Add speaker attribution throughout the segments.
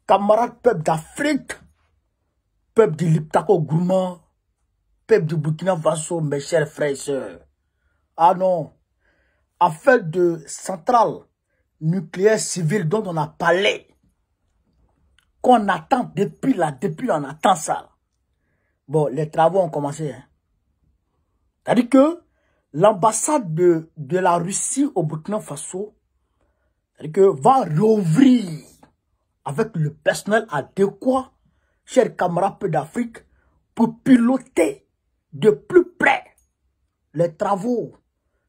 Speaker 1: camarades peuple d'Afrique, peuple du Liptako Gourmand, peuple du Burkina Faso, mes chers frères et sœurs. Ah non, affaire de centrale nucléaire civile dont on a parlé, qu'on attend depuis on attend ça. Bon, les travaux ont commencé. Hein. C'est-à-dire que l'ambassade de la Russie au Burkina Faso va rouvrir avec le personnel adéquat, chers camarades d'Afrique, pour piloter de plus près les travaux,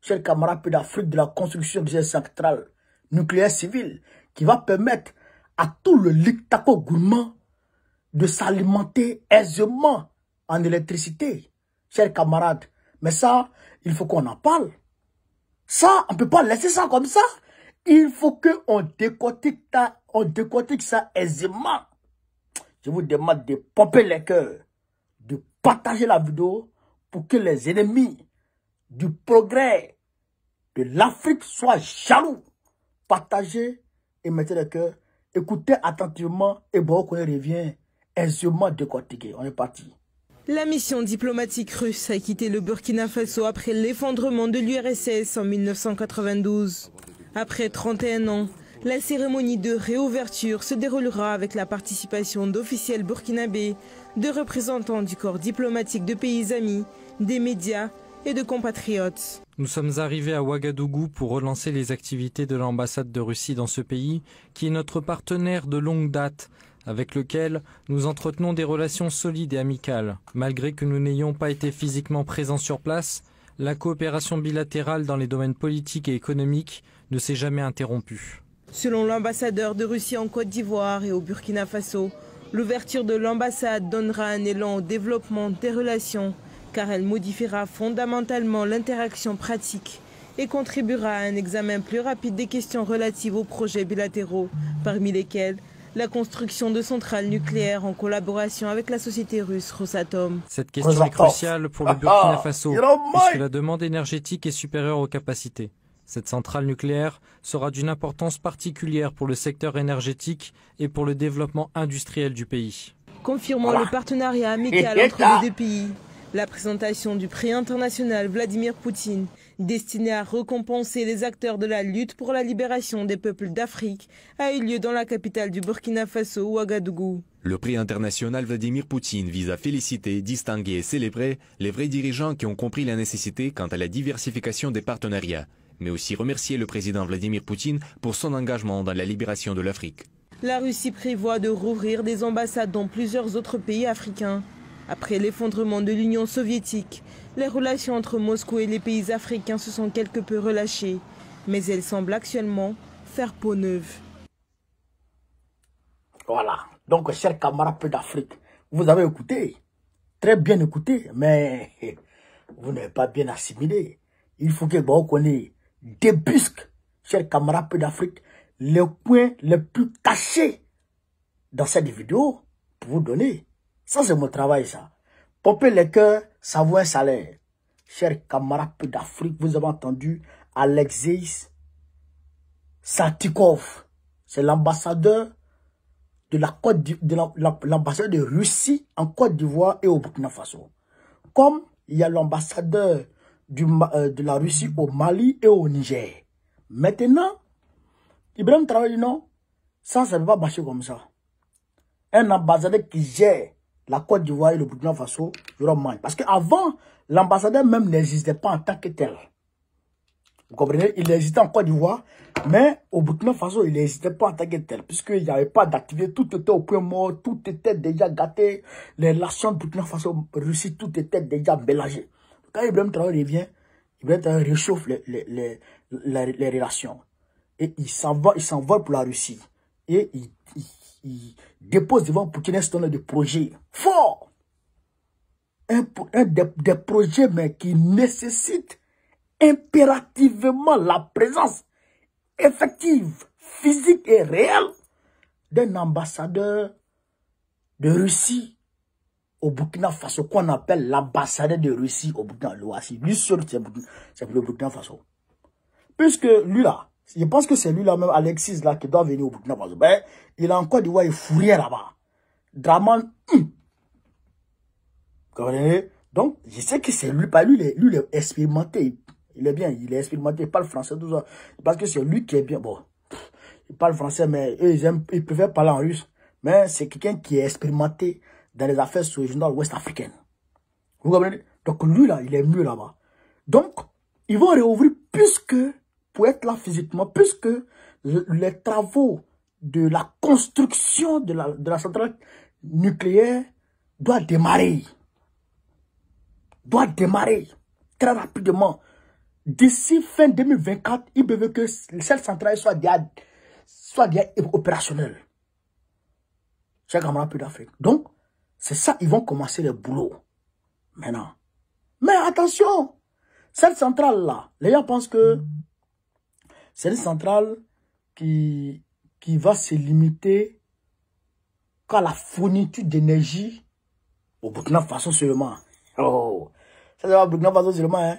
Speaker 1: chers camarades d'Afrique, de la construction de cette centrale nucléaire civile qui va permettre à tout le Liptako Gourmand de s'alimenter aisément en électricité, chers camarades. Mais ça, il faut qu'on en parle. Ça, on ne peut pas laisser ça comme ça. Il faut qu'on décortique ça aisément. Je vous demande de pomper les cœurs, de partager la vidéo pour que les ennemis du progrès de l'Afrique soient jaloux. Partagez et mettez les cœurs. Écoutez attentivement et bon, qu'on revient aisément décortiqué. On est parti.
Speaker 2: La mission diplomatique russe a quitté le Burkina Faso après l'effondrement de l'URSS en 1992. Après 31 ans, la cérémonie de réouverture se déroulera avec la participation d'officiels burkinabés, de représentants du corps diplomatique de pays amis, des médias et de compatriotes.
Speaker 3: Nous sommes arrivés à Ouagadougou pour relancer les activités de l'ambassade de Russie dans ce pays, qui est notre partenaire de longue date, avec lequel nous entretenons des relations solides et amicales. Malgré que nous n'ayons pas été physiquement présents sur place, la coopération bilatérale dans les domaines politiques et économiques ne s'est jamais interrompue.
Speaker 2: Selon l'ambassadeur de Russie en Côte d'Ivoire et au Burkina Faso, l'ouverture de l'ambassade donnera un élan au développement des relations, car elle modifiera fondamentalement l'interaction pratique et contribuera à un examen plus rapide des questions relatives aux projets bilatéraux, parmi lesquels la construction de centrales nucléaires en collaboration avec la société russe Rosatom.
Speaker 3: Cette question est cruciale pour le Burkina Faso, puisque la demande énergétique est supérieure aux capacités. Cette centrale nucléaire sera d'une importance particulière pour le secteur énergétique et pour le développement industriel du pays.
Speaker 2: Confirmant le partenariat amical entre les deux pays, la présentation du prix international Vladimir Poutine, destiné à récompenser les acteurs de la lutte pour la libération des peuples d'Afrique, a eu lieu dans la capitale du Burkina Faso, Ouagadougou.
Speaker 4: Le prix international Vladimir Poutine vise à féliciter, distinguer et célébrer les vrais dirigeants qui ont compris la nécessité quant à la diversification des partenariats, mais aussi remercier le président Vladimir Poutine pour son engagement dans la libération de l'Afrique.
Speaker 2: La Russie prévoit de rouvrir des ambassades dans plusieurs autres pays africains. Après l'effondrement de l'Union soviétique, les relations entre Moscou et les pays africains se sont quelque peu relâchées, mais elles semblent actuellement faire peau neuve.
Speaker 1: Voilà. Donc, chers camarades d'Afrique, vous avez écouté, très bien écouté, mais vous n'avez pas bien assimilé. Il faut que vous connaissiez, débusque, chers camarades d'Afrique, les points les plus cachés dans cette vidéo pour vous donner. Ça, c'est mon travail, ça. Pomper les cœurs, ça vaut un salaire. Chers camarades d'Afrique, vous avez entendu Alexei Satikov. C'est l'ambassadeur de l'ambassadeur de Russie en Côte d'Ivoire et au Burkina Faso. Comme il y a l'ambassadeur de la Russie au Mali et au Niger. Maintenant, Ibrahim Traoré dit non, ça ne peut pas marcher comme ça. Un ambassadeur qui gère la Côte d'Ivoire et le Burkina Faso, je leur mange. Parce qu'avant, l'ambassadeur même n'existait pas en tant que tel. Vous comprenez? Il existait en Côte d'Ivoire, mais au Burkina Faso, il n'existait pas en tant que tel. Puisqu'il n'y avait pas d'activité, tout était au point mort, tout était déjà gâté. Les relations Burkina Faso-Russie, tout était déjà mélangé. Quand Ibrahim Traoré revient, Ibrahim Traoré réchauffe les relations. Et il s'envole pour la Russie. Et il dépose devant Poutine un certain nombre de projets forts. Des projets mais qui nécessitent impérativement la présence effective, physique et réelle d'un ambassadeur de Russie au Burkina Faso, qu'on appelle l'ambassadeur de Russie au Burkina Faso. Lui seul, c'est le Burkina Faso. Puisque lui là, Je pense que c'est lui là même, Alexis là, qui doit venir au Burkina Faso. Ben, il a encore dit, ouais, il fourrière là-bas. Draman, Vous comprenez? Donc, je sais que c'est lui, pas lui, lui, il est expérimenté. Il est bien, il est expérimenté, il parle français, tout ça. Parce que c'est lui qui est bien. Bon, il parle français, mais eux, ils préfèrent parler en russe. Mais c'est quelqu'un qui est expérimenté dans les affaires sous-régionales ouest-africaines. Vous comprenez? Donc, lui, là, il est mieux là-bas. Donc, ils vont réouvrir puisque, pour être là physiquement, puisque les travaux de la construction de la centrale nucléaire doivent démarrer. Doit démarrer très rapidement. D'ici fin 2024, il veut que cette centrale soit déjà opérationnelle. Chers camarades d'Afrique. Donc, c'est ça, ils vont commencer le boulot. Maintenant. Mais attention, cette centrale-là, les gens pensent que c'est une centrale qui va se limiter qu'à la fourniture d'énergie au Burkina Faso seulement. Oh, ça va Burkina Faso seulement, hein.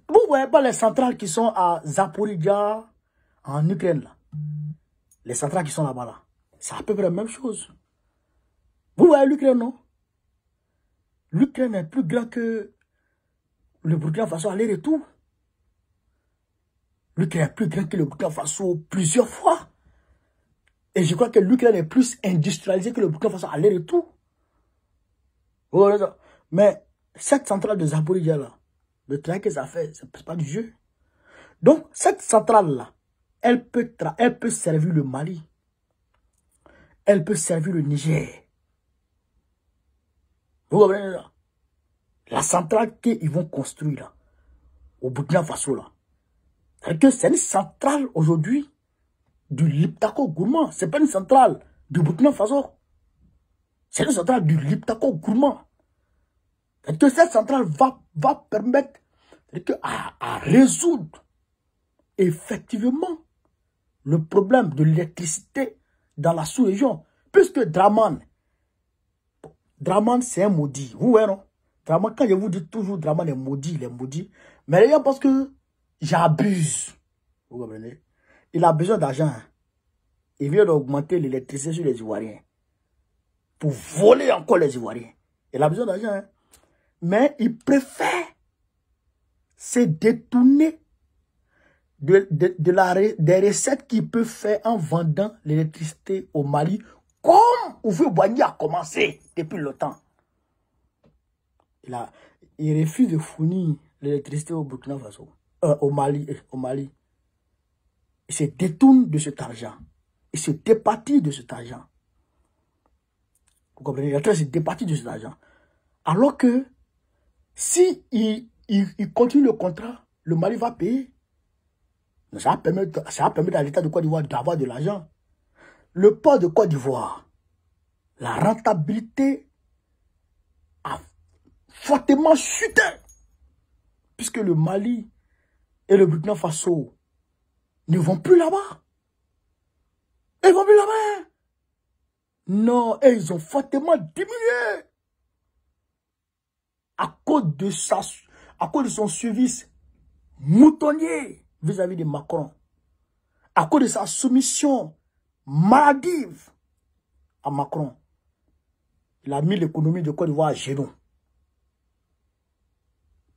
Speaker 1: Vous voyez pas les centrales qui sont à Zaporizhzhia, en Ukraine, là. Les centrales qui sont là-bas, là. C'est à peu près la même chose. Vous voyez l'Ukraine, non? L'Ukraine est plus grand que le Burkina Faso aller-retour. L'Ukraine est plus grand que le Burkina Faso plusieurs fois. Et je crois que l'Ukraine est plus industrialisée que le Burkina Faso aller-retour. Vous voyez ça? Mais cette centrale de Zaporizhzhia, là, le travail que ça fait, c'est pas du jeu. Donc, cette centrale-là, elle peut servir le Mali. Elle peut servir le Niger. Vous comprenez ça? La centrale qu'ils vont construire là, au Burkina Faso là, c'est une centrale aujourd'hui du Liptako Gourmand. C'est pas une centrale du Burkina Faso. C'est une centrale du Liptako Gourmand. Que cette centrale va permettre à résoudre effectivement le problème de l'électricité dans la sous-région. Puisque Draman, c'est un maudit. Vous voyez, non? Draman, quand je vous dis toujours Draman est maudit, il est maudit. Mais les gens pensent que j'abuse. Vous comprenez? Il a besoin d'argent. Il vient d'augmenter l'électricité sur les Ivoiriens. Pour voler encore les Ivoiriens. Il a besoin d'argent, hein? Mais il préfère se détourner des recettes qu'il peut faire en vendant l'électricité au Mali, comme Houphouët-Boigny a commencé depuis longtemps. Il refuse de fournir l'électricité au Burkina Faso, au Mali. Il se détourne de cet argent. Il se départit de cet argent. Vous comprenez? Il est en train de se départir de cet argent. Alors que si il continue le contrat, le Mali va payer. Ça va permettre à l'État de Côte d'Ivoire d'avoir de l'argent. Le port de Côte d'Ivoire, la rentabilité a fortement chuté. Puisque le Mali et le Burkina Faso ne vont plus là-bas. Ils vont plus là-bas. Non, et ils ont fortement diminué. À cause de son service moutonnier vis-à-vis de Macron. À cause de sa soumission maladive à Macron. Il a mis l'économie de Côte d'Ivoire à genoux.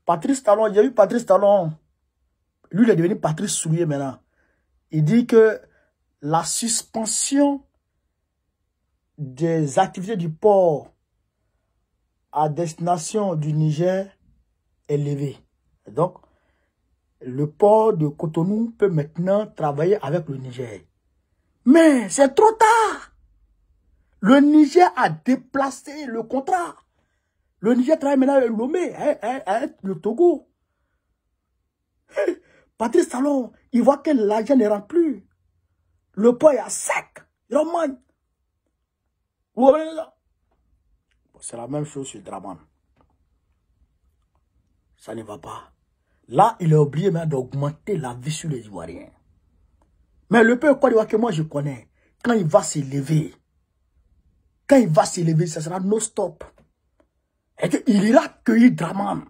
Speaker 1: Patrice Talon, j'ai vu Patrice Talon. Lui, il est devenu Patrice Soulier maintenant. Il dit que la suspension des activités du port à destination du Niger est levée. Donc, le port de Cotonou peut maintenant travailler avec le Niger. Mais c'est trop tard. Le Niger a déplacé le contrat. Le Niger travaille maintenant avec Lomé, le Togo. Patrice Talon, il voit que l'argent ne rentre plus. Le port est à sec. Il en manque. Vous voyez ça? C'est la même chose sur Draman. Ça ne va pas. Là, il a oublié même d'augmenter la vie sur les Ivoiriens. Mais le peuple Côte d'Ivoire que moi je connais, quand il va s'élever, ça sera no stop. Et qu'il ira cueillir Draman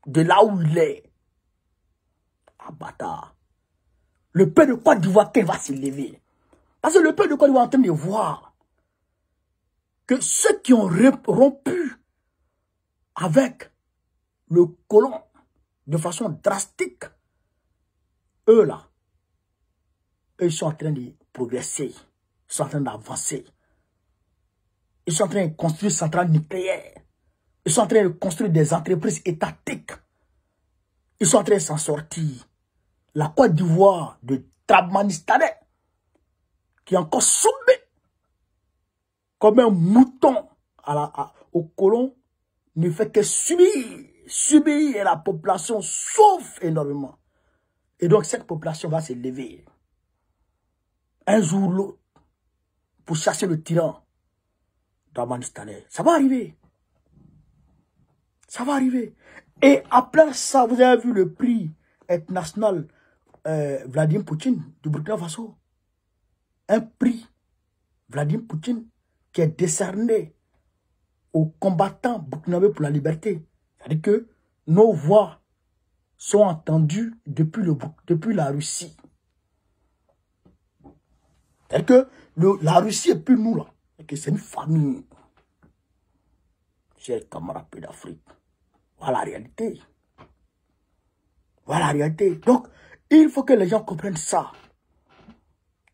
Speaker 1: de là où il est. Ah bâtard. Le peuple de Côte d'Ivoire qui va se lever. Parce que le peuple de Côte d'Ivoire est en train de voir que ceux qui ont rompu avec le colon de façon drastique, eux là, ils sont en train de progresser, ils sont en train d'avancer. Ils sont en train de construire des centrales nucléaires. Ils sont en train de construire des entreprises étatiques. Ils sont en train de s'en sortir. La Côte d'Ivoire de Trabanistanais, qui est encore soumis comme un mouton au colon, ne fait que subir. Subir et la population souffre énormément. Et donc cette population va se lever un jour ou l'autre pour chasser le tyran Trabanistanais. Ça va arriver. Ça va arriver. Et après ça, vous avez vu le prix international Vladimir Poutine du Burkina Faso. Un prix Vladimir Poutine qui est décerné aux combattants burkinabés pour la liberté. C'est-à-dire que nos voix sont entendues depuis la Russie. C'est-à-dire que la Russie et puis nous là, c'est une famille. Chers camarades d'Afrique, voilà la réalité. Voilà la réalité. Donc, il faut que les gens comprennent ça.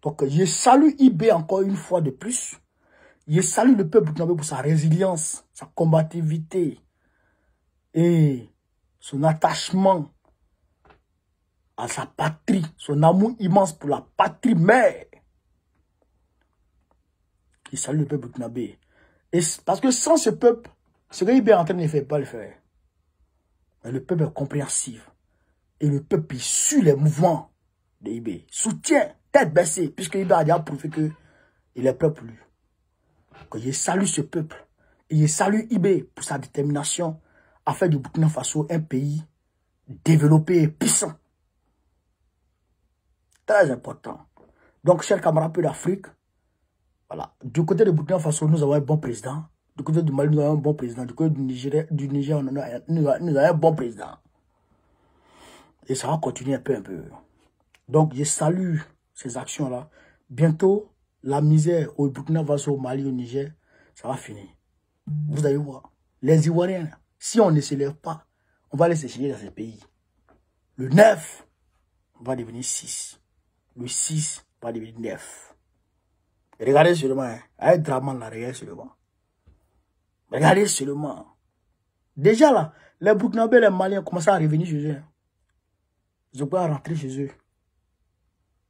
Speaker 1: Donc, je salue IB encore une fois de plus. Je salue le peuple burkinabé pour sa résilience, sa combativité et son attachement à sa patrie, son amour immense pour la patrie mère. Je salue le peuple burkinabé. Et parce que sans ce peuple, ce que IB est en train de faire, pas le faire. Mais le peuple est compréhensif. Et le peuple suit les mouvements de IB. Soutient, tête baissée, puisque IB a déjà prouvé qu'il est prêt pour lui. Que je salue ce peuple. Et je salue IB pour sa détermination à faire du Burkina Faso un pays développé et puissant. Très important. Donc, chers camarades d'Afrique, voilà. Du côté de Burkina Faso, nous avons un bon président. Du côté du Mali, nous avons un bon président. Du côté du Niger, nous avons un bon président. Et ça va continuer un peu. Donc, je salue ces actions-là. Bientôt, la misère au Burkina Faso, au Mali, au Niger, ça va finir. Vous allez voir. Les Ivoiriens, si on ne se lève pas, on va les échapper dans ces pays. Le 9 va devenir 6. Le 6 va devenir 9. Regardez seulement, avec Draman là, regardez seulement. Regardez seulement. Déjà là, les Burkinabés, les Maliens commencent à revenir chez eux. Ils ont pas rentrer chez eux.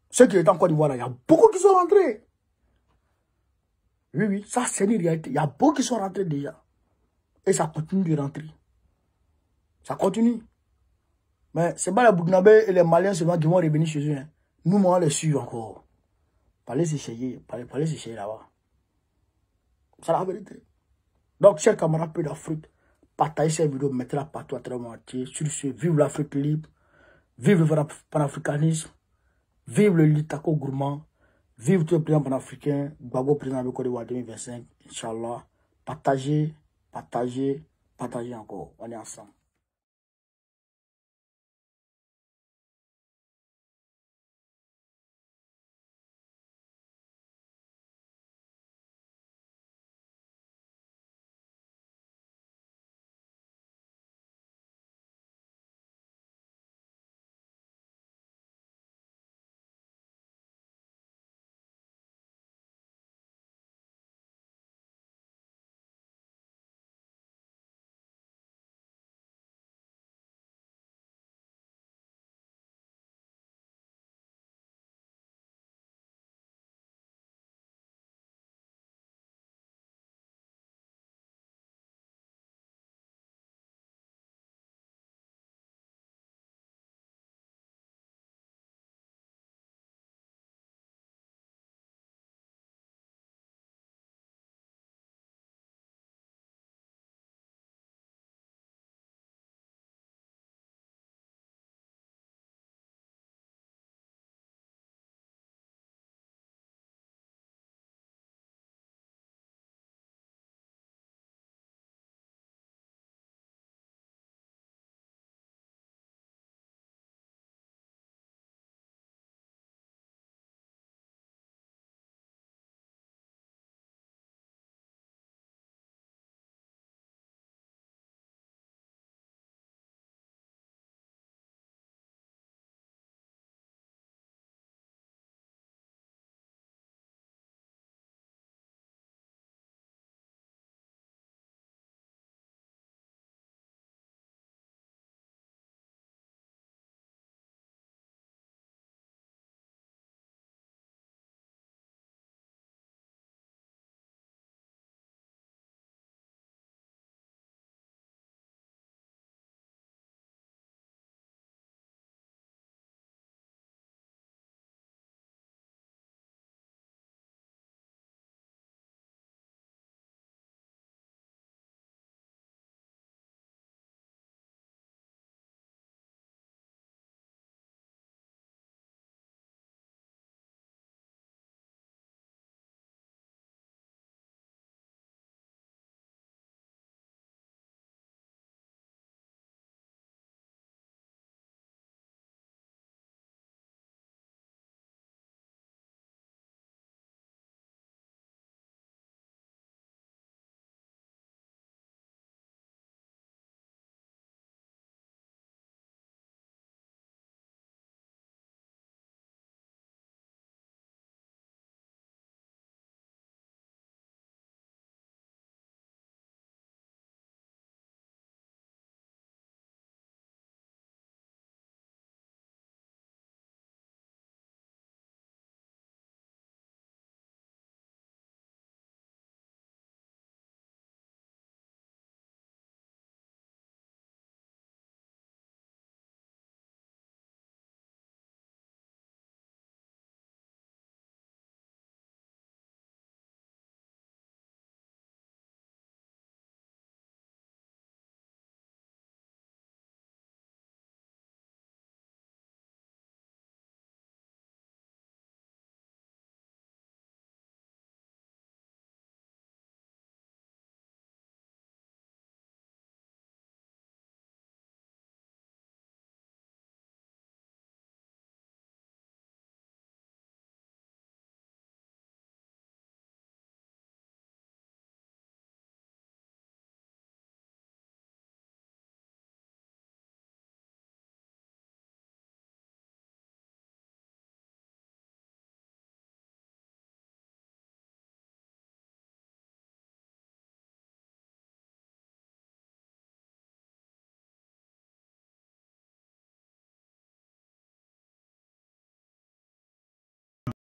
Speaker 1: Ceux qui étaient en Côte d'Ivoire, il y a beaucoup qui sont rentrés. Oui, ça c'est une réalité. Il y a beaucoup qui sont rentrés déjà. Et ça continue de rentrer. Ça continue. Mais c'est pas les Burkinabés et les Maliens seulement qui vont revenir chez eux. Hein. Nous, on les suit encore. Parlez s'échayer là-bas. C'est la vérité. Donc, chers camarades d'Afrique, partagez cette vidéo, mettez-la partout à travers le monde entier. Sur ce, vive l'Afrique libre, vive le panafricanisme, vive le Litako gourmand, vive tout le président panafricain, Gbagbo président de Côte d'Ivoire 2025, Inch'Allah. Partagez encore. On est ensemble.